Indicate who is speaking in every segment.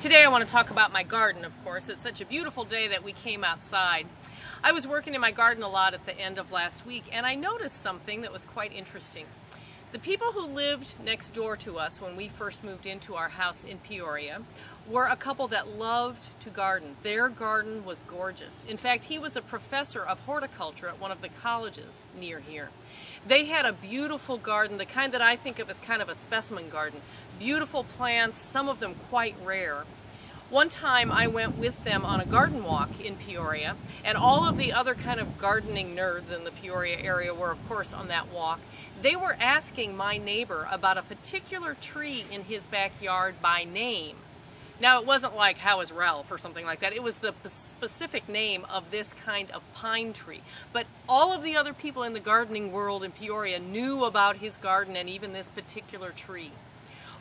Speaker 1: Today I want to talk about my garden, of course. It's such a beautiful day that we came outside. I was working in my garden a lot at the end of last week, and I noticed something that was quite interesting. The people who lived next door to us when we first moved into our house in Peoria were a couple that loved to garden. Their garden was gorgeous. In fact, he was a professor of horticulture at one of the colleges near here. They had a beautiful garden, the kind that I think of as kind of a specimen garden. Beautiful plants, some of them quite rare. One time I went with them on a garden walk in Peoria, and all of the other kind of gardening nerds in the Peoria area were, of course, on that walk. They were asking my neighbor about a particular tree in his backyard by name. Now, it wasn't like, how is Ralph or something like that. It was the specific name of this kind of pine tree. But all of the other people in the gardening world in Peoria knew about his garden and even this particular tree.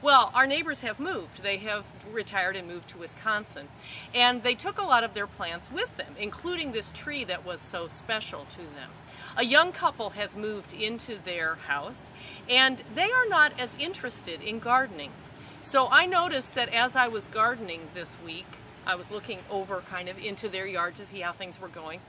Speaker 1: Well, our neighbors have moved. They have retired and moved to Wisconsin. And they took a lot of their plants with them, including this tree that was so special to them. A young couple has moved into their house, and they are not as interested in gardening. So I noticed that as I was gardening this week, I was looking over kind of into their yard to see how things were going.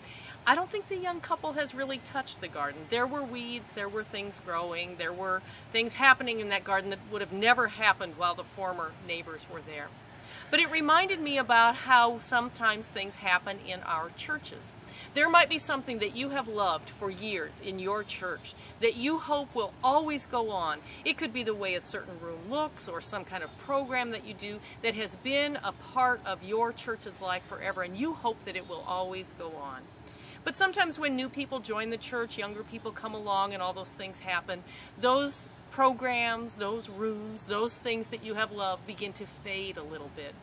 Speaker 1: I don't think the young couple has really touched the garden. There were weeds, there were things growing, there were things happening in that garden that would have never happened while the former neighbors were there. But it reminded me about how sometimes things happen in our churches. There might be something that you have loved for years in your church that you hope will always go on. It could be the way a certain room looks or some kind of program that you do that has been a part of your church's life forever, and you hope that it will always go on. But sometimes when new people join the church, younger people come along and all those things happen, those programs, those rooms, those things that you have loved begin to fade a little bit.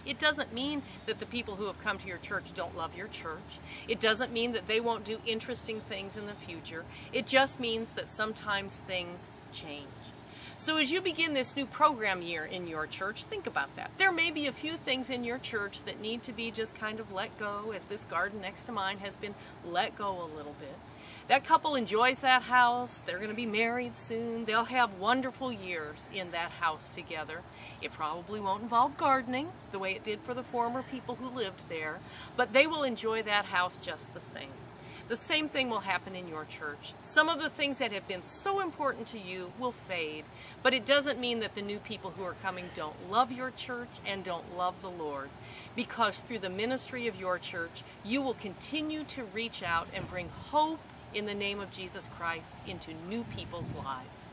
Speaker 1: It doesn't mean that the people who have come to your church don't love your church. It doesn't mean that they won't do interesting things in the future. It just means that sometimes things change. So as you begin this new program year in your church, think about that. There may be a few things in your church that need to be just kind of let go, as this garden next to mine has been let go a little bit. That couple enjoys that house. They're going to be married soon. They'll have wonderful years in that house together. It probably won't involve gardening the way it did for the former people who lived there, but they will enjoy that house just the same. The same thing will happen in your church. Some of the things that have been so important to you will fade, but it doesn't mean that the new people who are coming don't love your church and don't love the Lord, because through the ministry of your church, you will continue to reach out and bring hope in the name of Jesus Christ into new people's lives.